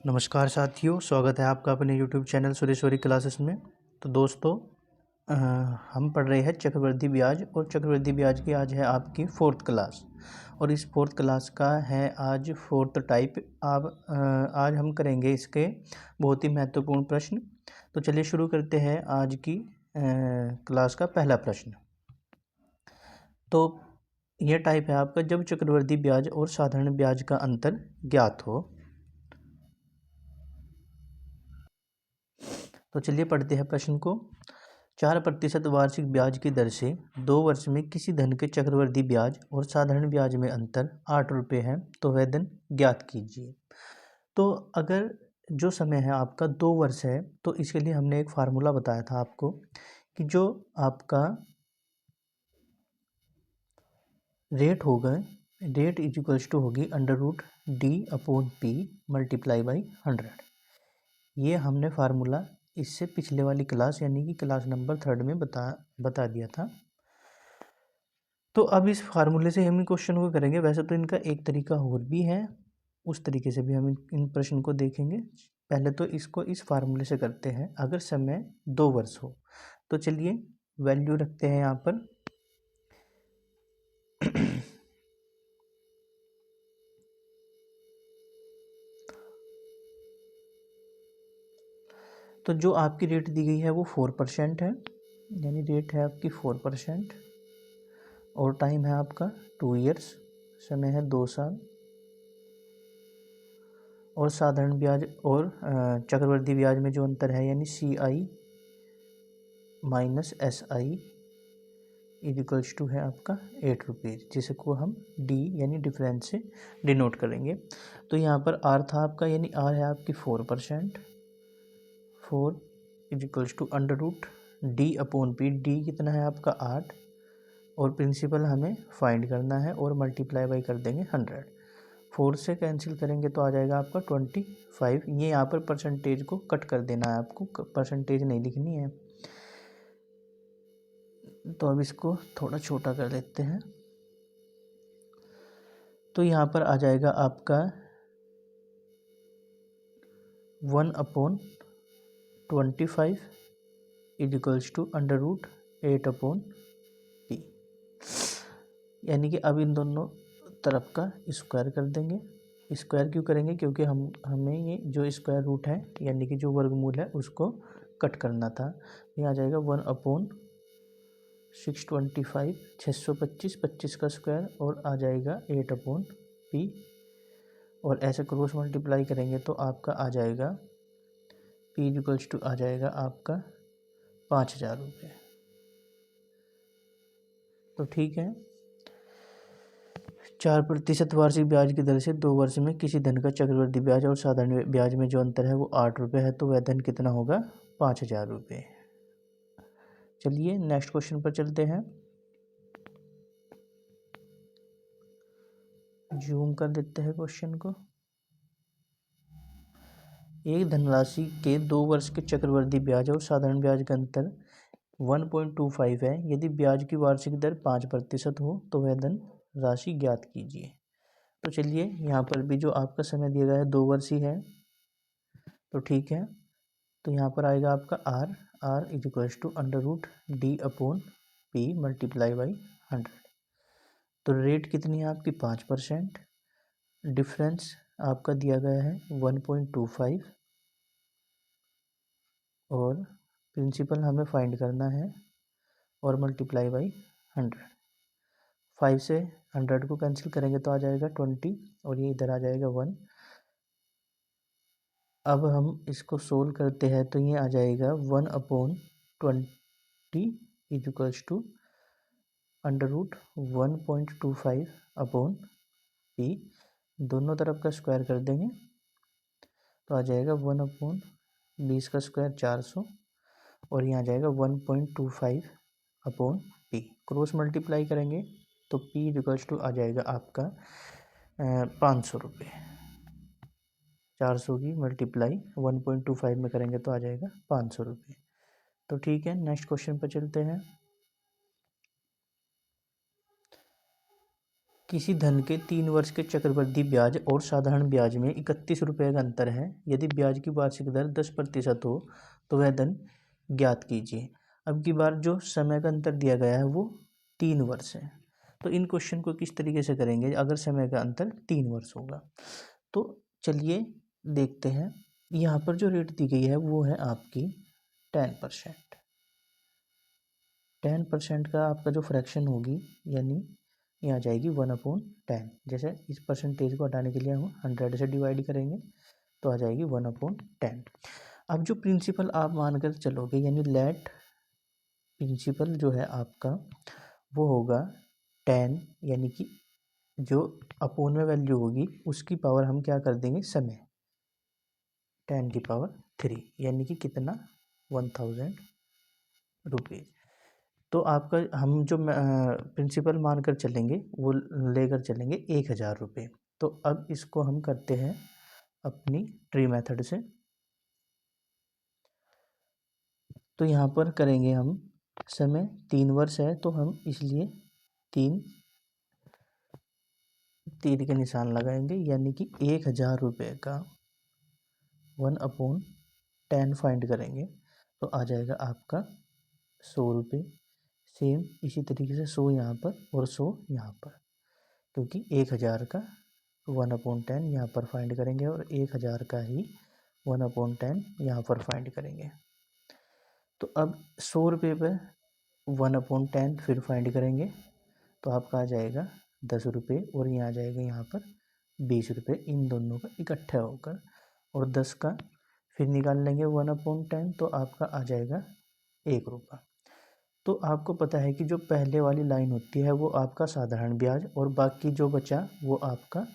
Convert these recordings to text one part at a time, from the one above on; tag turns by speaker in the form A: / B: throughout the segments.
A: नमस्कार साथियों, स्वागत है आपका अपने YouTube चैनल सुरेश्वरी क्लासेस में। तो दोस्तों अ, हम पढ़ रहे हैं चक्रवृद्धि ब्याज, और चक्रवृद्धि ब्याज की आज है आपकी 4th क्लास, और इस 4th क्लास का है आज 4th टाइप। आज हम करेंगे इसके बहुत ही महत्वपूर्ण प्रश्न। तो चलिए शुरू करते हैं आज की क्लास का पहला प्रश्न। तो यह टाइप है आपका, जब चक्रवृद्धि ब्याज और साधारण ब्याज का अंतर ज्ञात हो। तो चलिए पढ़ते हैं प्रश्न को। 4% वार्षिक ब्याज की दर से 2 वर्ष में किसी धन के चक्रवृद्धि ब्याज और साधारण ब्याज में अंतर 8 रुपये है, तो वह धन ज्ञात कीजिए। तो अगर जो समय है आपका 2 वर्ष है, तो इसके लिए हमने एक फार्मूला बताया था आपको कि जो आपका रेट होगा, रेट इज इक्वल्स टू होगी √D/P मल्टीप्लाई बाई 100। ये हमने फार्मूला इससे पिछले वाली क्लास यानी कि क्लास नंबर 3 में बता दिया था। तो अब इस फार्मूले से हम इन क्वेश्चन को करेंगे। वैसे तो इनका एक तरीका और भी है, उस तरीके से भी हम इन प्रश्न को देखेंगे। पहले तो इसको इस फार्मूले से करते हैं। अगर समय 2 वर्ष हो, तो चलिए वैल्यू रखते हैं यहाँ पर। तो जो आपकी रेट दी गई है वो 4% है, यानी रेट है आपकी 4%, और टाइम है आपका 2 ईयर्स, समय है 2 साल, और साधारण ब्याज और चक्रवृद्धि ब्याज में जो अंतर है यानी CI minus SI is equals to है आपका 8 रुपीज़, जिसको हम D यानी डिफरेंस से डिनोट करेंगे। तो यहाँ पर R था आपका, यानी R है आपकी 4%, 4 is equals to √D/P। D कितना है आपका 8, और प्रिंसिपल हमें फाइंड करना है, और मल्टीप्लाई बाई कर देंगे 100। 4 से कैंसिल करेंगे तो आ जाएगा आपका 25। ये यहाँ पर परसेंटेज को कट कर देना है आपको, परसेंटेज नहीं लिखनी है। तो अब इसको थोड़ा छोटा कर देते हैं। तो यहाँ पर आ जाएगा आपका 1/25 इज इक्वल्स टू √8/P। यानी कि अब इन दोनों तरफ का स्क्वायर कर देंगे। स्क्वायर क्यों करेंगे? क्योंकि हमें ये जो स्क्वायर रूट है यानी कि जो वर्गमूल है उसको कट करना था। ये आ जाएगा 1/625, 625, 25 का स्क्वायर, और आ जाएगा 8/P, और ऐसे क्रॉस मल्टीप्लाई करेंगे तो आपका आ जाएगा P इक्वल्स टू आ जाएगा आपका 5000 रुपये। तो ठीक है, 4% वार्षिक ब्याज की दर से 2 वर्ष में किसी धन का चक्रवृद्धि ब्याज और साधारण ब्याज में जो अंतर है वो 8 रुपये है, तो वह धन कितना होगा? 5000 रुपये। चलिए नेक्स्ट क्वेश्चन पर चलते हैं। जूम कर देते हैं क्वेश्चन को। एक धनराशि के 2 वर्ष के चक्रवृद्धि ब्याज और साधारण ब्याज का अंतर 1.25 है। यदि ब्याज की वार्षिक दर 5% हो तो वह धन राशि ज्ञात कीजिए। तो चलिए यहाँ पर भी जो आपका समय दिया गया है 2 वर्ष ही है, तो ठीक है। तो यहाँ पर आएगा आपका R is equals to √D/P multiply by 100। तो रेट कितनी है आपकी? 5%। डिफरेंस आपका दिया गया है 1.25, और प्रिंसिपल हमें फाइंड करना है, और मल्टीप्लाई बाई 100। 5 से 100 को कैंसिल करेंगे तो आ जाएगा 20, और ये इधर आ जाएगा 1। अब हम इसको सोल्व करते हैं तो ये आ जाएगा 1/20 इज इक्वल्स टू √1.25/P। दोनों तरफ का स्क्वायर कर देंगे तो आ जाएगा 1/20 का स्क्वायर 400, और यहाँ आ जाएगा 1.25/P। क्रॉस मल्टीप्लाई करेंगे तो P इक्वल्स टू आ जाएगा आपका 500 रुपये। 400 की मल्टीप्लाई 1.25 में करेंगे तो आ जाएगा 500 रुपये। तो ठीक है, नेक्स्ट क्वेश्चन पर चलते हैं। किसी धन के 3 वर्ष के चक्रवृद्धि ब्याज और साधारण ब्याज में 31 रुपये का अंतर है। यदि ब्याज की वार्षिक दर 10% हो तो वह धन ज्ञात कीजिए। अब की बार जो समय का अंतर दिया गया है वो 3 वर्ष है। तो इन क्वेश्चन को किस तरीके से करेंगे अगर समय का अंतर 3 वर्ष होगा। तो चलिए देखते हैं। यहाँ पर जो रेट दी गई है वो है आपकी 10%। 10% का आपका जो फ्रैक्शन होगी यानी ये आ जाएगी 1/10। जैसे इस परसेंटेज को हटाने के लिए हम 100 से डिवाइड करेंगे तो आ जाएगी 1/10। अब जो प्रिंसिपल आप मानकर चलोगे यानी लेट प्रिंसिपल जो है आपका वो होगा 10, यानी कि जो अपोन में वैल्यू होगी उसकी पावर हम क्या कर देंगे समय, 10⁻³ यानी कि कितना 1000 रुपीज़। तो आपका हम जो प्रिंसिपल मानकर चलेंगे वो लेकर चलेंगे 1000 रुपये। तो अब इसको हम करते हैं अपनी ट्री मेथड से। तो यहाँ पर करेंगे हम समय 3 वर्ष है तो हम इसलिए 3 तीर के निशान लगाएंगे यानी कि 1000 रुपये का 1/10 फाइंड करेंगे तो आ जाएगा आपका 100 रुपये। सेम इसी तरीके से 100 यहाँ पर और 100 यहाँ पर, क्योंकि 1000 का 1/10 यहाँ पर फाइंड करेंगे और 1000 का ही 1/10 यहाँ पर फाइंड करेंगे। तो अब 100 रुपये पर 1/10 फिर फाइंड करेंगे तो आपका आ जाएगा 10 रुपये और ये आ जाएगा यहाँ पर 20 रुपये, इन दोनों का इकट्ठा होकर, और 10 का फिर निकाल लेंगे 1/10 तो आपका आ जाएगा 1 रुपये। तो आपको पता है कि जो पहले वाली लाइन होती है वो आपका साधारण ब्याज और बाकी जो बचा वो आपका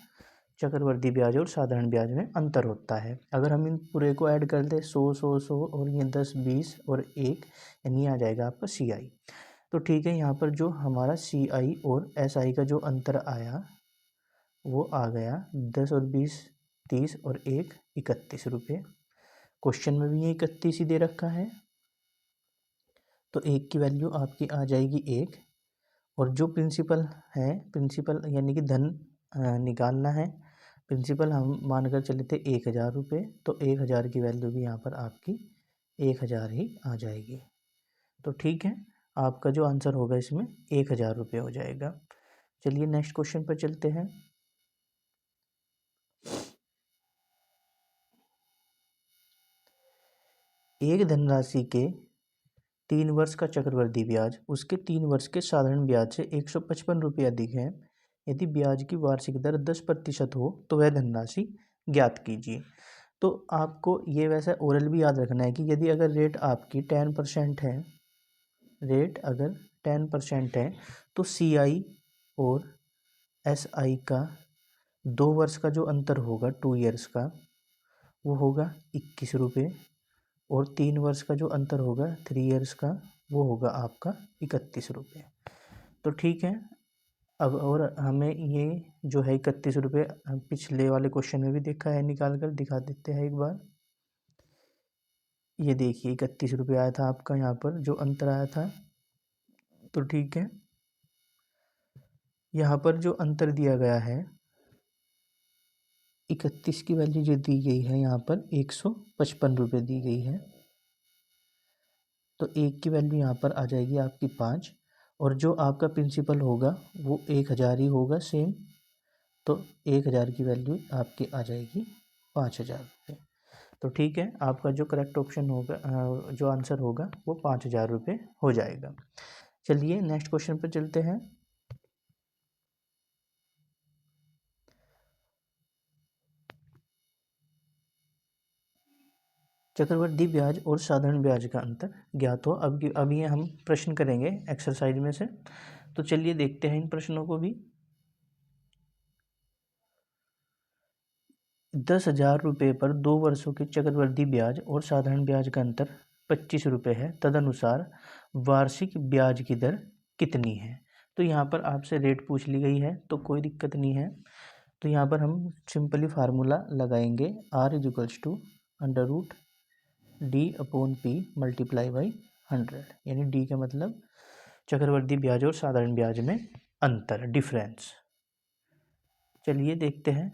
A: चक्रवृद्धि ब्याज और साधारण ब्याज में अंतर होता है। अगर हम इन पूरे को ऐड कर दें 100 और ये 10 20 और 1 यानी आ जाएगा आपका CI। तो ठीक है, यहाँ पर जो हमारा CI और SI का जो अंतर आया वो आ गया 10 और 20 30 और 1 31 रुपये। क्वेश्चन में भी ये 31 ही दे रखा है तो 1 की वैल्यू आपकी आ जाएगी 1। और जो प्रिंसिपल है, प्रिंसिपल यानी कि धन निकालना है, प्रिंसिपल हम मानकर चले थे 1000 रुपये तो 1000 की वैल्यू भी यहाँ पर आपकी 1000 ही आ जाएगी। तो ठीक है, आपका जो आंसर होगा इसमें 1000 रुपये हो जाएगा। चलिए नेक्स्ट क्वेश्चन पर चलते हैं। एक धनराशि के 3 वर्ष का चक्रवृद्धि ब्याज उसके 3 वर्ष के साधारण ब्याज से 155 रुपये अधिक है। यदि ब्याज की वार्षिक दर 10% हो तो वह धनराशि ज्ञात कीजिए। तो आपको ये वैसा ओरल भी याद रखना है कि यदि अगर रेट आपकी 10% है, रेट अगर 10% है तो CI और SI का 2 वर्ष का जो अंतर होगा 2 ईयर्स का वो होगा 21 रुपये और 3 वर्ष का जो अंतर होगा 3 ईयर्स का वो होगा आपका 31 रुपये। तो ठीक है, अब और हमें ये जो है 31 रुपये पिछले वाले क्वेश्चन में भी देखा है, निकाल कर दिखा देते हैं एक बार। ये देखिए 31 रुपये आया था आपका यहाँ पर जो अंतर आया था। तो ठीक है, यहाँ पर जो अंतर दिया गया है 31 की वैल्यू जो दी गई है यहाँ पर 155 रुपये दी गई है। तो 1 की वैल्यू यहाँ पर आ जाएगी आपकी 5 और जो आपका प्रिंसिपल होगा वो 1000 ही होगा सेम। तो 1000 की वैल्यू आपकी आ जाएगी 5000 रुपये। तो ठीक है, आपका जो करेक्ट ऑप्शन होगा, जो आंसर होगा वो 5000 रुपये हो जाएगा। चलिए नेक्स्ट क्वेश्चन पर चलते हैं। चक्रवृद्धि ब्याज और साधारण ब्याज का अंतर ज्ञात हो। अब ये हम प्रश्न करेंगे एक्सरसाइज में से। तो चलिए देखते हैं इन प्रश्नों को भी। 10,000 रुपये पर 2 वर्षों के चक्रवृद्धि ब्याज और साधारण ब्याज का अंतर 25 रुपये है। तदनुसार वार्षिक ब्याज की दर कितनी है। तो यहाँ पर आपसे रेट पूछ ली गई है तो कोई दिक्कत नहीं है। तो यहाँ पर हम सिंपली फार्मूला लगाएंगे R=√D/P मल्टीप्लाई बाई 100, यानी D का मतलब चक्रवृद्धि ब्याज और साधारण ब्याज में अंतर, डिफरेंस। चलिए देखते हैं।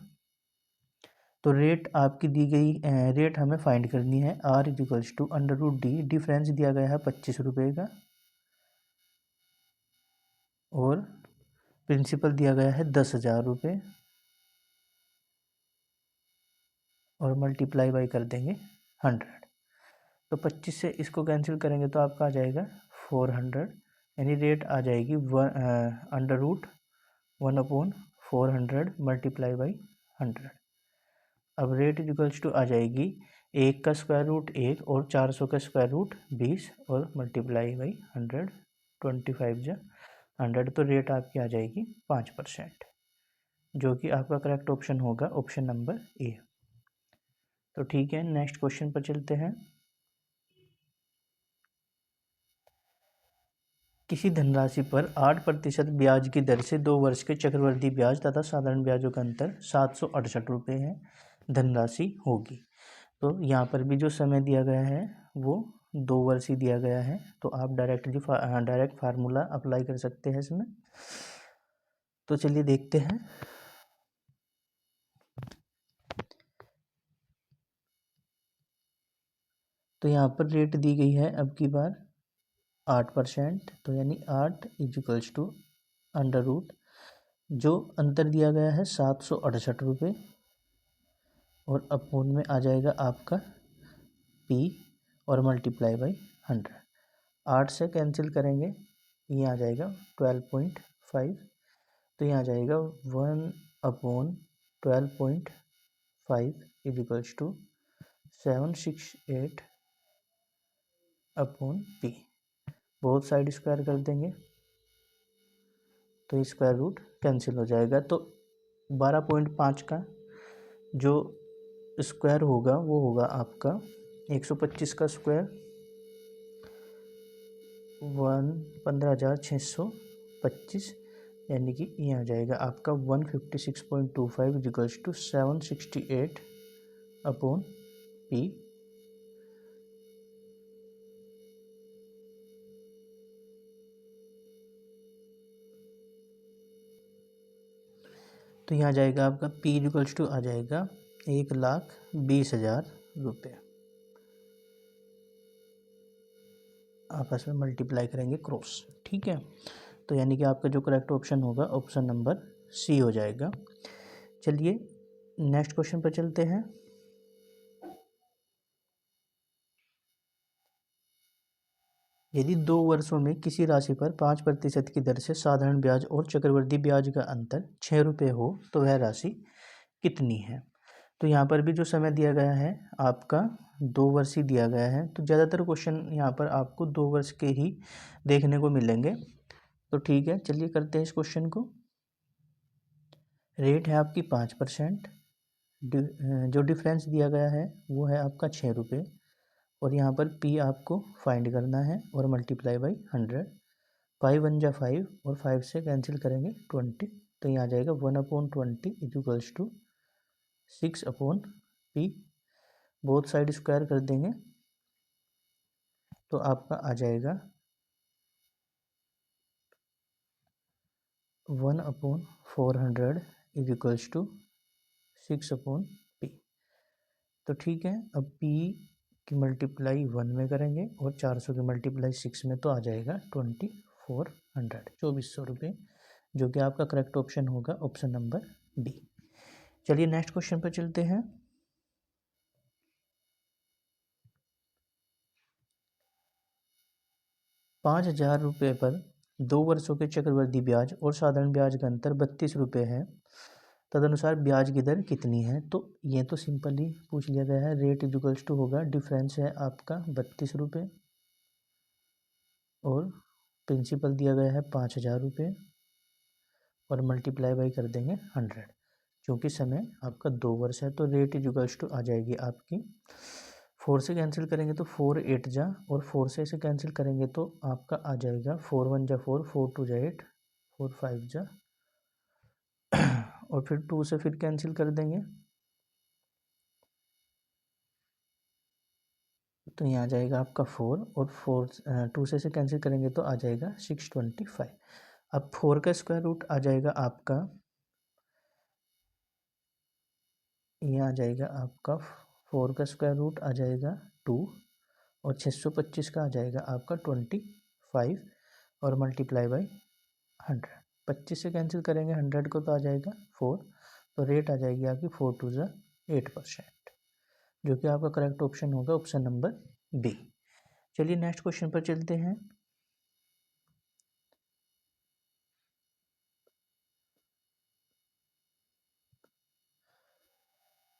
A: तो रेट आपकी दी गई रेट हमें फाइंड करनी है। R is equals to under root D, difference दिया गया है 25 रुपये का, और प्रिंसिपल दिया गया है 10,000 रुपये, और मल्टीप्लाई बाई कर देंगे 100। तो 25 से इसको कैंसिल करेंगे तो आपका आ जाएगा 400, यानी रेट आ जाएगी अंडर रूट 1/400 मल्टीप्लाई बाई 100। अब रेट इक्वल्स टू आ जाएगी 1 का स्क्वायर रूट 1 और 400 का स्क्वायर रूट 20 और मल्टीप्लाई बाई 100, 25 जा 100, तो रेट आपकी आ जाएगी 5%, जो कि आपका करेक्ट ऑप्शन होगा ऑप्शन नंबर ए। तो ठीक है, नेक्स्ट क्वेश्चन पर चलते हैं। किसी धनराशि पर 8% ब्याज की दर से 2 वर्ष के चक्रवृद्धि ब्याज तथा साधारण ब्याजों का अंतर 768 रुपये है धनराशि होगी। तो यहाँ पर भी जो समय दिया गया है वो 2 वर्ष ही दिया गया है, तो आप डायरेक्ट फार्मूला अप्लाई कर सकते हैं इसमें। तो चलिए देखते हैं। तो यहाँ पर रेट दी गई है अब की बार 8%, तो यानी 8 is equals to under root, जो अंतर दिया गया है 768 रुपये, और अपोन में आ जाएगा आपका P और मल्टीप्लाई बाई 100। 8 से कैंसिल करेंगे, ये आ जाएगा 12.5, तो ये आ जाएगा 1/12.5 is equals to 768 upon P। Both side square कर देंगे तो स्क्वायर रूट कैंसिल हो जाएगा। तो 12.5 का जो स्क्वायर होगा वो होगा आपका 125 का स्क्वायर 15,625, यानी कि ये आ जाएगा आपका 156.25 इक्वल्स टू 768 अपॉन P। तो यहाँ आ जाएगा आपका P इक्वल्स टू आ जाएगा 1,20,000 रुपये। आपस में मल्टीप्लाई करेंगे क्रॉस, ठीक है। तो यानी कि आपका जो करेक्ट ऑप्शन होगा ऑप्शन नंबर सी हो जाएगा। चलिए नेक्स्ट क्वेश्चन पर चलते हैं। यदि 2 वर्षों में किसी राशि पर 5% की दर से साधारण ब्याज और चक्रवृद्धि ब्याज का अंतर 6 रुपये हो तो वह राशि कितनी है। तो यहाँ पर भी जो समय दिया गया है आपका 2 वर्ष ही दिया गया है, तो ज़्यादातर क्वेश्चन यहाँ पर आपको 2 वर्ष के ही देखने को मिलेंगे। तो ठीक है, चलिए करते हैं इस क्वेश्चन को। रेट है आपकी 5%, जो डिफरेंस दिया गया है वो है आपका 6 रुपये, और यहाँ पर P आपको फाइंड करना है और मल्टीप्लाई बाई 100। 5 1 जा 5 और 5 से कैंसिल करेंगे 20, तो यहाँ आ जाएगा 1/20 is equals to 6/P। Both side square कर देंगे तो आपका आ जाएगा 1/400 इज इक्वल्स टू 6/P। तो ठीक है, अब P की मल्टीप्लाई 1 में करेंगे और 400 की मल्टीप्लाई 6 में, तो आ जाएगा 2400 रुपये, जो कि आपका करेक्ट ऑप्शन होगा ऑप्शन नंबर बी। चलिए नेक्स्ट क्वेश्चन पर चलते हैं। ₹5,000 पर 2 वर्षों के चक्रवृद्धि ब्याज और साधारण ब्याज का अंतर 32 रुपये है, तदनुसार ब्याज की दर कितनी है। तो ये तो सिंपल ही पूछ लिया गया है। रेट इक्वल्स टू होगा, डिफरेंस है आपका 32 रुपये, और प्रिंसिपल दिया गया है 5,000 रुपये, और मल्टीप्लाई बाई कर देंगे 100। क्योंकि समय आपका 2 वर्ष है तो रेट इक्वल्स टू आ जाएगी आपकी 4 से कैंसिल करेंगे तो 4 8 जा, और 4 से इसे कैंसिल करेंगे तो आपका आ जाएगा 4 1 जा 4, 4 2 जा 8, 4 5 जा और फिर 2 से फिर कैंसिल कर देंगे तो यहाँ आ जाएगा आपका 4, और 2 से इसे कैंसिल करेंगे तो आ जाएगा 625। अब 4 का स्क्वायर रूट आ जाएगा आपका ये आ जाएगा आपका 4 का स्क्वायर रूट आ जाएगा 2 और 625 का आ जाएगा आपका 25 और मल्टीप्लाई बाई 100। 25 से कैंसिल करेंगे 100 को तो आ जाएगा 4, तो रेट आ जाएगी आपकी 4 टू ज़ा 8%, जो कि आपका करेक्ट ऑप्शन होगा ऑप्शन नंबर बी। चलिए नेक्स्ट क्वेश्चन पर चलते हैं।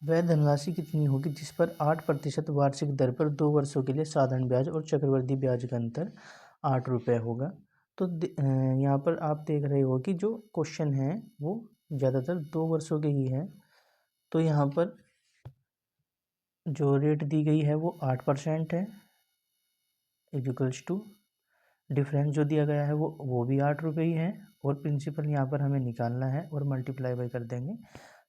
A: वह धनराशि कितनी होगी जिस पर 8% वार्षिक दर पर 2 वर्षों के लिए साधारण ब्याज और चक्रवृद्धि ब्याज का अंतर 8 रुपये होगा। तो यहाँ पर आप देख रहे हो कि जो क्वेश्चन है वो ज़्यादातर 2 वर्षों के ही है। तो यहाँ पर जो रेट दी गई है वो 8% है, इक्वल्स टू डिफरेंस जो दिया गया है वो भी 8 रुपये ही है, और प्रिंसिपल यहाँ पर हमें निकालना है और मल्टीप्लाई बाई कर देंगे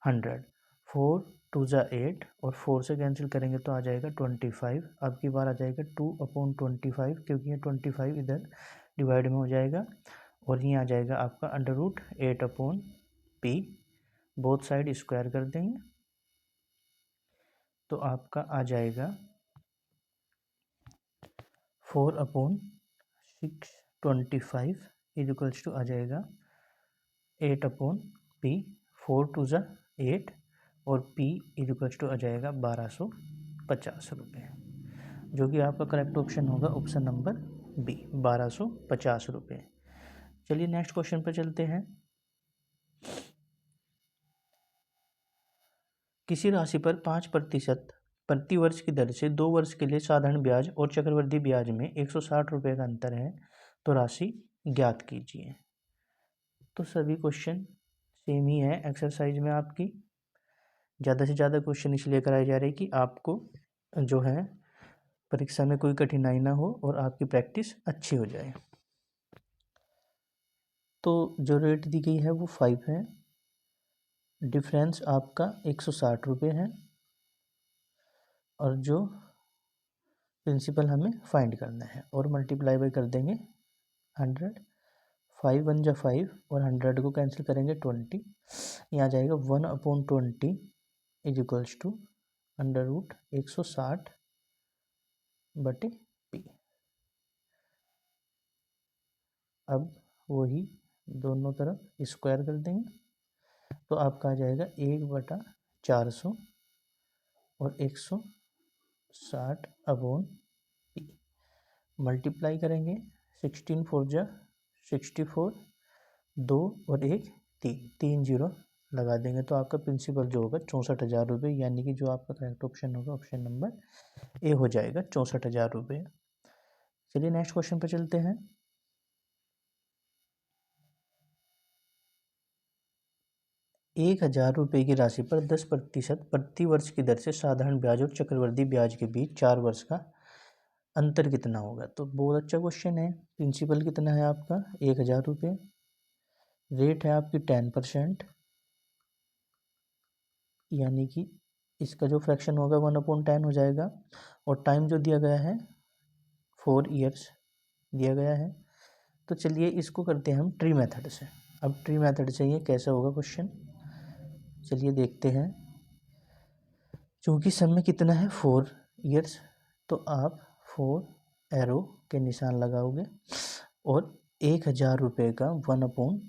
A: 100। 4 टू ज़ा 8 और 4 से कैंसिल करेंगे तो आ जाएगा 25। अब की बार आ जाएगा 2/25, क्योंकि ये 25 इधर डिवाइड में हो जाएगा, और ये आ जाएगा आपका √8/p, बोथ साइड स्क्वायर कर देंगे तो आपका आ जाएगा 4/625 इक्वल्स टू आ जाएगा 8/p, 4 टू ज़ा 8 और p इक्वल्स टू आ जाएगा 1250 रुपये, जो कि आपका करेक्ट ऑप्शन होगा ऑप्शन नंबर बी, 1250 रुपये। चलिए नेक्स्ट क्वेश्चन पर चलते हैं। किसी राशि पर 5% प्रति वर्ष की दर से 2 वर्ष के लिए साधारण ब्याज और चक्रवृद्धि ब्याज में 160 रुपये का अंतर है, तो राशि ज्ञात कीजिए। तो सभी क्वेश्चन सेम ही है एक्सरसाइज में आपकी। ज़्यादा से ज़्यादा क्वेश्चन इसलिए कराए जा रहे हैं कि आपको जो है परीक्षा में कोई कठिनाई ना हो और आपकी प्रैक्टिस अच्छी हो जाए। तो जो रेट दी गई है वो 5 है, डिफरेंस आपका 160 रुपये है, और जो प्रिंसिपल हमें फाइंड करना है और मल्टीप्लाई बाई कर देंगे 100। 5 1 जा 5 और 100 को कैंसिल करेंगे 20, यहाँ आ जाएगा 1/20 इक्वल्स टू √160/p। अब वही दोनों तरफ स्क्वायर कर देंगे तो आपका आ जाएगा 1/400 और 160/p। मल्टीप्लाई करेंगे 16 4 जा 64, 2 और 1 3 जीरो लगा देंगे तो आपका प्रिंसिपल जो होगा 64,000 रुपये, यानी कि जो आपका करेक्ट ऑप्शन होगा ऑप्शन नंबर ए हो जाएगा 64,000 रुपये। चलिए नेक्स्ट क्वेश्चन पर चलते हैं। 1,000 रुपये की राशि पर 10% प्रति वर्ष की दर से साधारण ब्याज और चक्रवृद्धि ब्याज के बीच 4 वर्ष का अंतर कितना होगा। तो बहुत अच्छा क्वेश्चन है। प्रिंसिपल कितना है आपका 1,000 रुपये, रेट है आपकी 10%, यानी कि इसका जो फ्रैक्शन होगा 1/10 हो जाएगा, और टाइम जो दिया गया है 4 ईयर्स दिया गया है। तो चलिए इसको करते हैं हम ट्री मेथड से। अब ट्री मेथड से ये कैसा होगा क्वेश्चन, चलिए देखते हैं। चूँकि समय कितना है 4 ईयर्स, तो आप 4 एरो के निशान लगाओगे और 1,000 रुपये का 1/10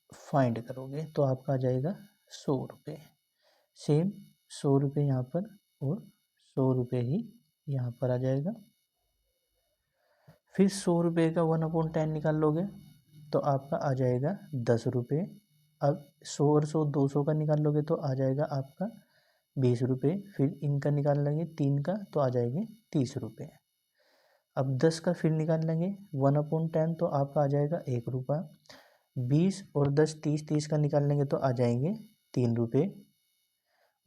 A: फाइंड करोगे तो आपका आ जाएगा 100 रुपये। सेम 100 रुपये यहाँ पर और 100 रुपये ही यहाँ पर आ जाएगा। फिर 100 रुपये का 1/10 निकाल लोगे तो आपका आ जाएगा 10 रुपये। अब 100 और 100 200 का निकाल लोगे तो आ जाएगा आपका 20 रुपये। फिर इनका निकाल लेंगे 3 का तो आ जाएंगे 30 रुपये। अब 10 का फिर निकाल लेंगे 1/10 तो आपका आ जाएगा 1 रुपये। 20 और 10 30 का निकाल लेंगे तो आ जाएंगे 3 रुपये,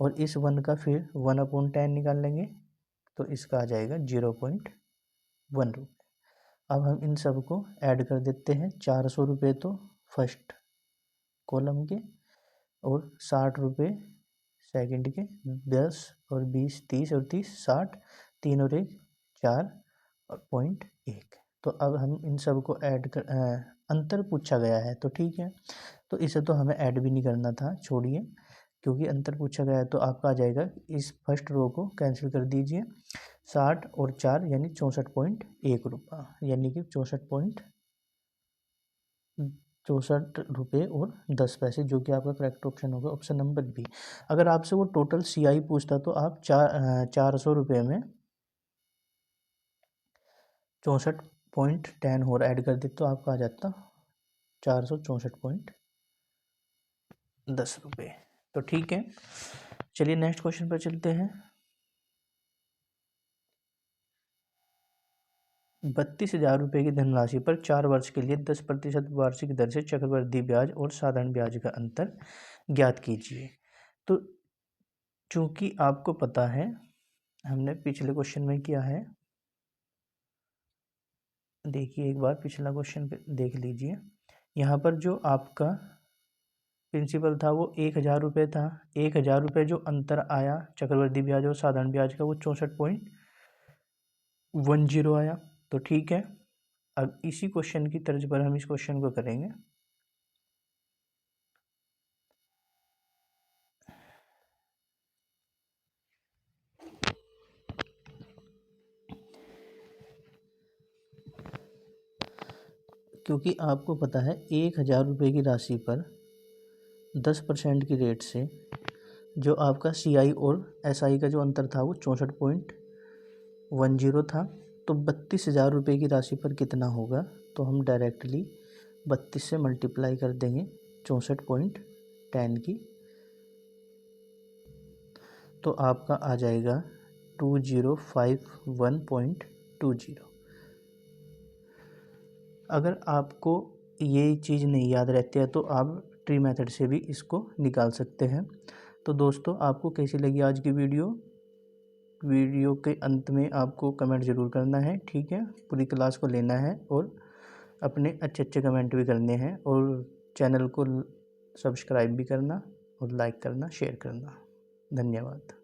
A: और इस 1 का फिर 1/10 निकाल लेंगे तो इसका आ जाएगा 0.1 रुपये। अब हम इन सब को ऐड कर देते हैं। 400 रुपये तो फर्स्ट कॉलम के, और 60 रुपये सेकंड के, 10 और 20 30 और 30 60, 3 और 1 4 और 0.1। तो अब हम इन सब को ऐड कर अंतर पूछा गया है तो ठीक है, तो इसे तो हमें ऐड भी नहीं करना था, छोड़िए। क्योंकि अंतर पूछा गया है तो आपका आ जाएगा, इस फर्स्ट रो को कैंसिल कर दीजिए, 60 और 4 यानी 64.1 रुपये, यानी कि 64 रुपये और 10 पैसे, जो कि आपका करेक्ट ऑप्शन होगा ऑप्शन नंबर बी। अगर आपसे वो टोटल CI पूछता तो आप 400 रुपये में 64.10 और ऐड कर देते तो आपका आ जाता 464.10 रुपये। तो ठीक है, चलिए नेक्स्ट क्वेश्चन पर चलते हैं। 32,000 रुपये की धनराशि पर 4 वर्ष के लिए 10% वार्षिक दर से चक्रवृद्धि ब्याज और साधारण ब्याज का अंतर ज्ञात कीजिए। तो चूंकि आपको पता है, हमने पिछले क्वेश्चन में किया है, देखिए एक बार पिछला क्वेश्चन देख लीजिए। यहाँ पर जो आपका प्रिंसिपल था वो 1,000 रुपये था, 1,000 रुपये जो अंतर आया चक्रवृद्धि ब्याज और साधारण ब्याज का वो 64.10 आया। तो ठीक है, अब इसी क्वेश्चन की तर्ज पर हम इस क्वेश्चन को करेंगे। क्योंकि आपको पता है 1,000 रुपये की राशि पर 10% की रेट से जो आपका CI और SI का जो अंतर था वो 64.10 था। तो 32,000 रुपये की राशि पर कितना होगा, तो हम डायरेक्टली 32 से मल्टीप्लाई कर देंगे 64.10 की, तो आपका आ जाएगा 2051.20। अगर आपको ये चीज़ नहीं याद रहती है तो आप ट्री मेथड से भी इसको निकाल सकते हैं। तो दोस्तों, आपको कैसी लगी आज की वीडियो के अंत में आपको कमेंट ज़रूर करना है, ठीक है। पूरी क्लास को लेना है और अपने अच्छे अच्छे कमेंट भी करने हैं, और चैनल को सब्सक्राइब भी करना और लाइक करना, शेयर करना। धन्यवाद।